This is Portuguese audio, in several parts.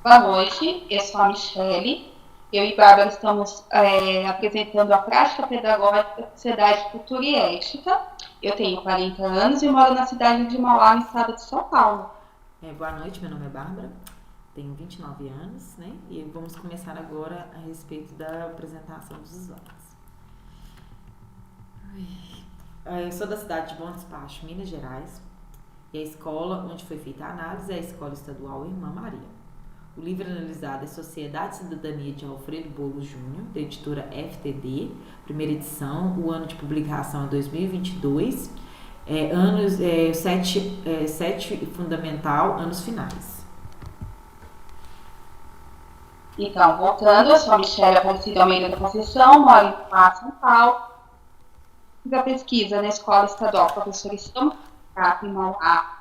Boa noite, eu sou a Michele. Eu e Bárbara estamos apresentando a prática pedagógica da Sociedade de Cultura e Ética. Eu tenho 40 anos e moro na cidade de Mauá, no estado de São Paulo. Boa noite, meu nome é Bárbara, tenho 29 anos, né? E vamos começar agora a respeito da apresentação dos slides. Eu sou da cidade de Bom Despacho, Minas Gerais, e a escola onde foi feita a análise é a Escola Estadual Irmã Maria. O livro analisado é Sociedade e Cidadania de Alfredo Boulos Júnior, da editora FTD, primeira edição, o ano de publicação é 2022, anos 7 fundamental, anos finais. Então, voltando, eu sou a Michele Aparecida Almeida da Conceição, moro em Mauá, São Paulo. Fiz a pesquisa na Escola Estadual Professor Estamos em Mauá.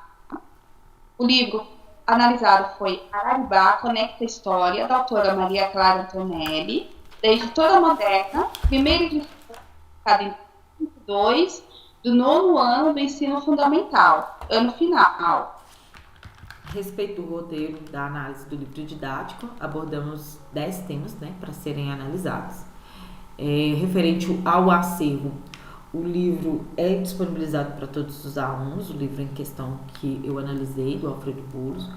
O livro analisado foi Araribá, Conecta História, da autora Maria Clara Antonelli, da editora Moderna, primeira edição em 2022, do 9º ano do ensino fundamental, ano final. A respeito do roteiro da análise do livro didático, abordamos 10 temas, né, para serem analisados. Referente ao acervo, o livro é disponibilizado para todos os alunos, o livro em questão que eu analisei, do Alfredo Boulos.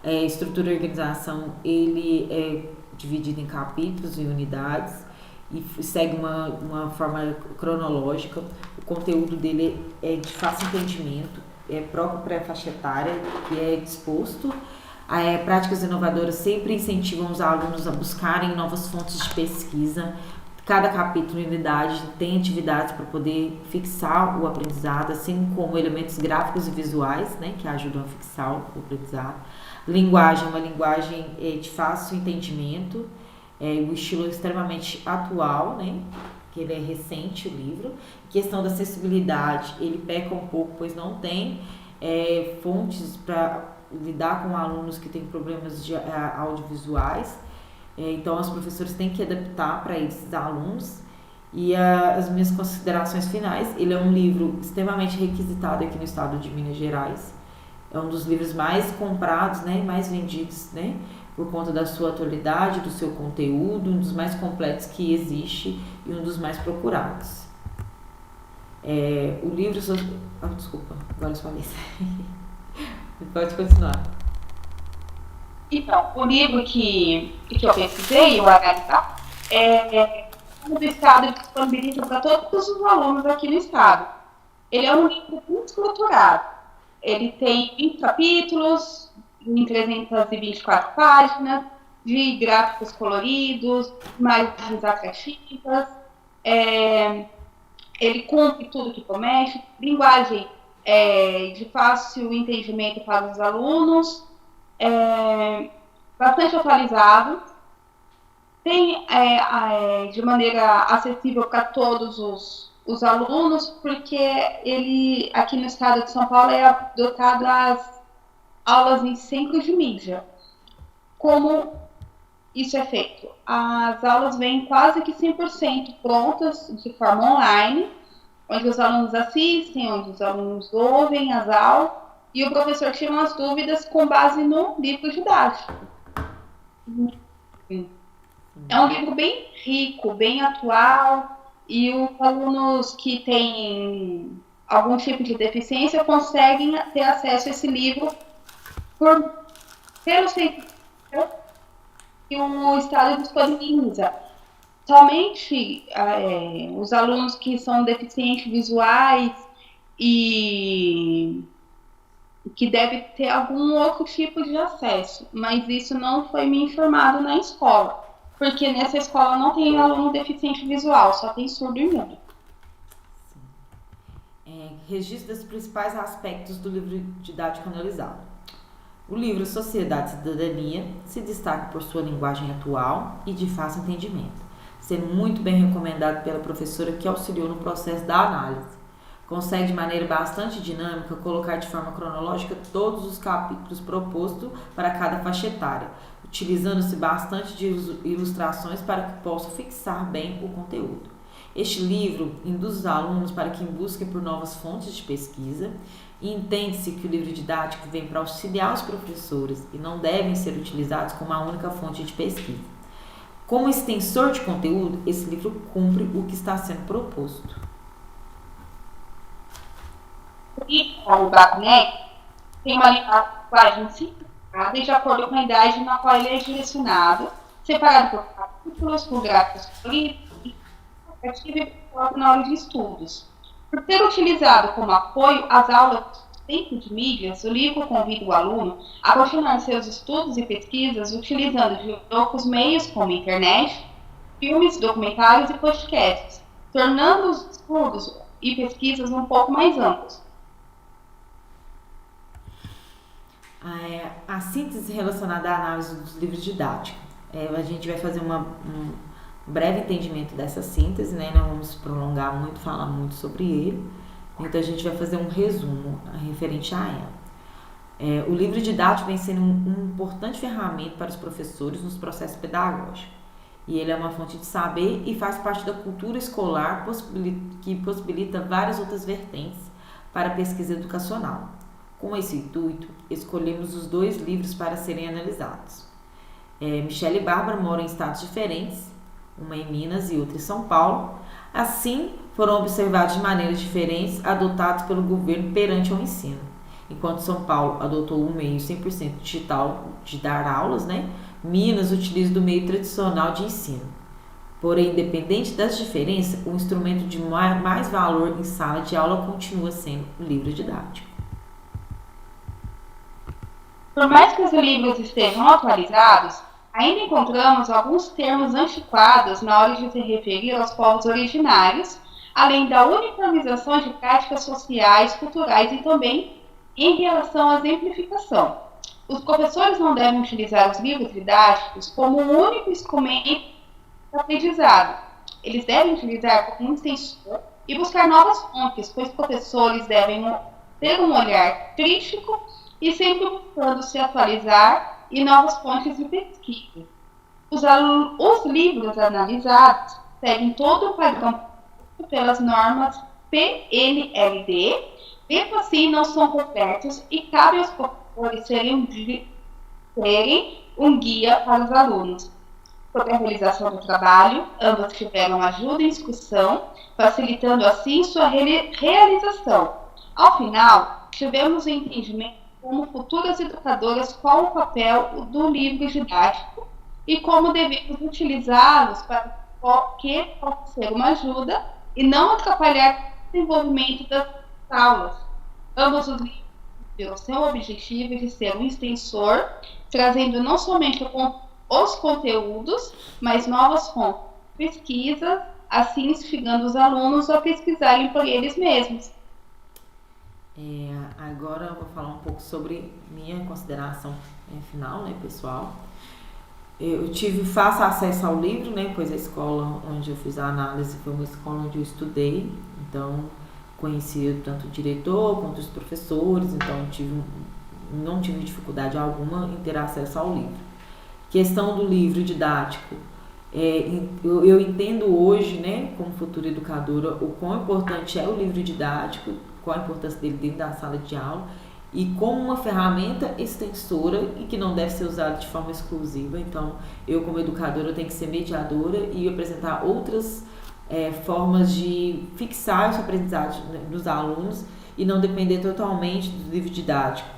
Estrutura e organização, ele é dividido em capítulos e unidades e segue uma forma cronológica. O conteúdo dele é de fácil entendimento, é próprio para a faixa etária, que é disposto. Práticas inovadoras sempre incentivam os alunos a buscarem novas fontes de pesquisa. Cada capítulo e unidade tem atividades para poder fixar o aprendizado, assim como elementos gráficos e visuais, né, que ajudam a fixar o aprendizado. Linguagem, uma linguagem de fácil entendimento, o estilo é extremamente atual, né, que ele é recente o livro. Questão da acessibilidade, ele peca um pouco, pois não tem fontes para lidar com alunos que têm problemas de audiovisuais. Então, os professores têm que adaptar para esses alunos. E as minhas considerações finais, ele é um livro extremamente requisitado aqui no estado de Minas Gerais. É um dos livros mais comprados, né, mais vendidos, né, por conta da sua atualidade, do seu conteúdo, um dos mais completos que existe e um dos mais procurados. O livro... desculpa, agora eu falei. Pode continuar. Então, o livro que eu pesquisei, o Araribá, do estado disponibiliza para todos os alunos aqui no estado. Ele é um livro muito estruturado. Ele tem 20 capítulos, em 324 páginas, de gráficos coloridos, imagens atrativas. Ele cumpre tudo que promete, linguagem de fácil entendimento para os alunos, bastante atualizado, tem de maneira acessível para todos os alunos, porque ele, aqui no estado de São Paulo, é adotado as aulas em centros de mídia. Como isso é feito? As aulas vêm quase que 100% prontas, de forma online, onde os alunos assistem, onde os alunos ouvem as aulas, e o professor tira as dúvidas com base no livro didático. É um livro bem rico, bem atual, e os alunos que têm algum tipo de deficiência conseguem ter acesso a esse livro pelo serviço que o Estado disponibiliza. Somente os alunos que são deficientes visuais e que devem ter algum outro tipo de acesso, mas isso não foi me informado na escola, porque nessa escola não tem aluno deficiente visual, só tem surdo e mudo. Registro dos principais aspectos do livro didático analisado. O livro Sociedade e Cidadania se destaca por sua linguagem atual e de fácil entendimento, sendo muito bem recomendado pela professora que auxiliou no processo da análise. Consegue de maneira bastante dinâmica colocar de forma cronológica todos os capítulos propostos para cada faixa etária, utilizando-se bastante de ilustrações para que possa fixar bem o conteúdo. Este livro induz os alunos para que busquem por novas fontes de pesquisa E entende-se que o livro didático vem para auxiliar os professores e não devem ser utilizados como a única fonte de pesquisa. Como extensor de conteúdo, esse livro cumpre o que está sendo proposto. E o Babinet tem uma linguagem simplificada e de acordo com a idade na qual ele é direcionado, separado por capítulos, por gráficos políticos, e na hora de estudos. Por ser utilizado como apoio às aulas dentro de mídias, o livro convida o aluno a continuar seus estudos e pesquisas utilizando de outros meios como internet, filmes, documentários e podcasts, tornando os estudos e pesquisas um pouco mais amplos. A síntese relacionada à análise dos livros didáticos. A gente vai fazer um breve entendimento dessa síntese, né? Não vamos prolongar muito, falar muito sobre ele. Então a gente vai fazer um resumo referente a ela. O livro didático vem sendo uma importante ferramenta para os professores nos processos pedagógicos. E ele é uma fonte de saber e faz parte da cultura escolar que possibilita várias outras vertentes para a pesquisa educacional. Com esse intuito, escolhemos os 2 livros para serem analisados. Michele e Bárbara moram em estados diferentes, uma em Minas e outra em São Paulo. Assim, foram observados de maneiras diferentes adotados pelo governo perante ao ensino. Enquanto São Paulo adotou um meio 100% digital de dar aulas, Minas utiliza do meio tradicional de ensino. Porém, independente das diferenças, o instrumento de mais valor em sala de aula continua sendo o livro didático. Por mais que os livros estejam atualizados, ainda encontramos alguns termos antiquados na hora de se referir aos povos originários, além da uniformização de práticas sociais, culturais e também em relação à exemplificação. Os professores não devem utilizar os livros didáticos como um único instrumento de aprendizado. Eles devem utilizar como um extensor e buscar novas fontes, pois os professores devem ter um olhar crítico e sempre buscando se atualizar e novas fontes de pesquisa. Os livros analisados seguem todo o padrão pelas normas PNLD, mesmo assim não são completos e cabe aos professores serem um guia para os alunos. Sobre a realização do trabalho, ambos tiveram ajuda em discussão, facilitando assim sua realização. Ao final, tivemos o entendimento como futuras educadoras qual o papel do livro didático e como devemos utilizá-los para que possa ser uma ajuda e não atrapalhar o desenvolvimento das aulas. Ambos os livros têm o seu objetivo de ser um extensor, trazendo não somente os conteúdos, mas novas fontes de pesquisa, assim instigando os alunos a pesquisarem por eles mesmos. Agora eu vou falar um pouco sobre minha consideração final, pessoal. Eu tive fácil acesso ao livro, pois a escola onde eu fiz a análise foi uma escola onde eu estudei, então conhecia tanto o diretor quanto os professores, então não tive dificuldade alguma em ter acesso ao livro. Questão do livro didático, eu entendo hoje, como futura educadora, o quão importante é o livro didático, qual a importância dele dentro da sala de aula e como uma ferramenta extensora e que não deve ser usada de forma exclusiva. Então, eu como educadora tenho que ser mediadora e apresentar outras formas de fixar essa aprendizagem nos alunos e não depender totalmente do livro didático.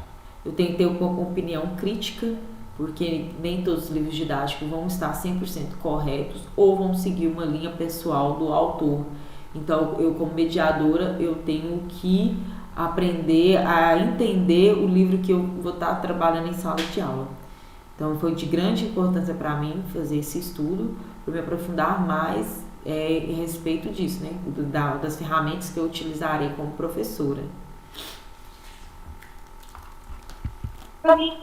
Eu tenho que ter uma opinião crítica, porque nem todos os livros didáticos vão estar 100% corretos ou vão seguir uma linha pessoal do autor. Então, eu como mediadora, eu tenho que aprender a entender o livro que eu vou estar trabalhando em sala de aula. Então, foi de grande importância para mim fazer esse estudo, para me aprofundar mais em respeito disso, das ferramentas que eu utilizarei como professora. Para mim,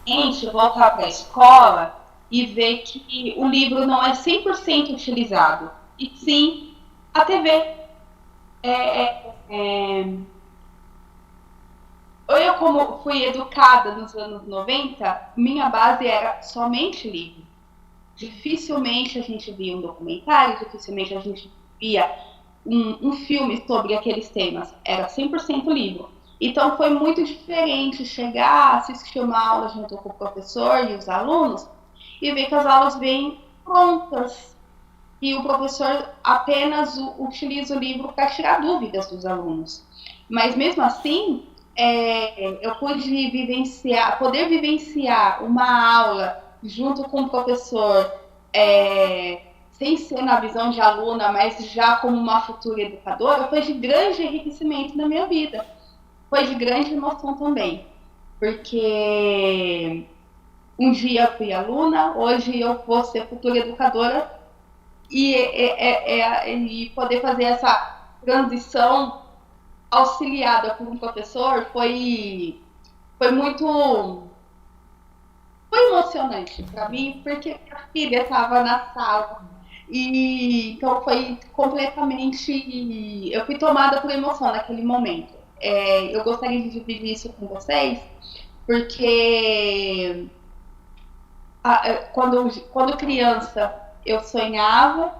a gente voltar para a escola e ver que o livro não é 100% utilizado, e sim a TV. Eu, como fui educada nos anos 90, minha base era somente livro. Dificilmente a gente via um documentário, dificilmente a gente via um filme sobre aqueles temas. Era 100% livro. Então foi muito diferente chegar, assistir uma aula junto com o professor e os alunos e ver que as aulas vêm prontas e o professor apenas utiliza o livro para tirar dúvidas dos alunos. Mas mesmo assim, eu pude poder vivenciar uma aula junto com o professor, sem ser na visão de aluna, mas já como uma futura educadora, foi de grande enriquecimento na minha vida. Foi de grande emoção também, porque um dia eu fui aluna, hoje eu vou ser futura educadora e poder fazer essa transição auxiliada por um professor foi muito foi emocionante para mim, porque minha filha estava na sala. E então foi completamente. Eu fui tomada por emoção naquele momento. Eu gostaria de dividir isso com vocês, porque quando criança eu sonhava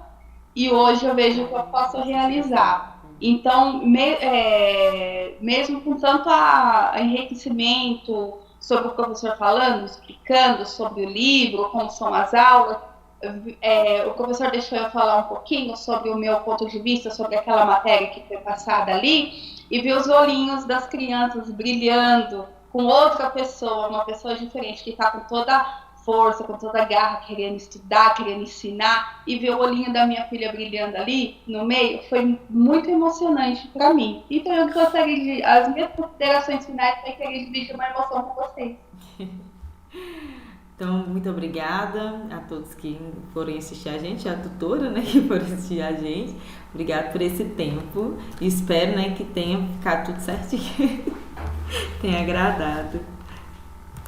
e hoje eu vejo que eu posso realizar. Então, mesmo com tanto enriquecimento sobre o professor falando, explicando sobre o livro, como são as aulas, o professor deixou eu falar um pouquinho sobre o meu ponto de vista, sobre aquela matéria que foi passada ali, e vi os olhinhos das crianças brilhando com outra pessoa, uma pessoa diferente, que está com toda força, com toda a garra, querendo estudar, querendo ensinar, e ver o olhinho da minha filha brilhando ali no meio, foi muito emocionante para mim. Então eu gostaria de, as minhas considerações finais, eu queria dividir uma emoção com vocês. Então, muito obrigada a todos que foram assistir a gente, a tutora, né, que foram assistir a gente. Obrigada por esse tempo. E espero, né, que tenha ficado tudo certinho. Tenha agradado.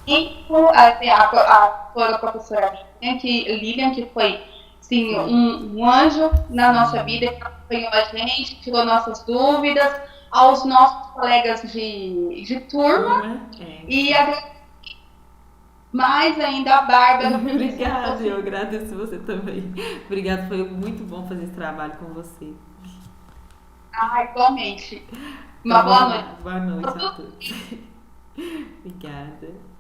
E a professora Lilian, que foi sim, um anjo na nossa vida, que acompanhou a gente, tirou nossas dúvidas, aos nossos colegas de turma, e mais ainda a Bárbara. Obrigada, eu agradeço você também. Obrigada, foi muito bom fazer esse trabalho com você. Igualmente. Uma boa noite. Boa noite a todos. Obrigada.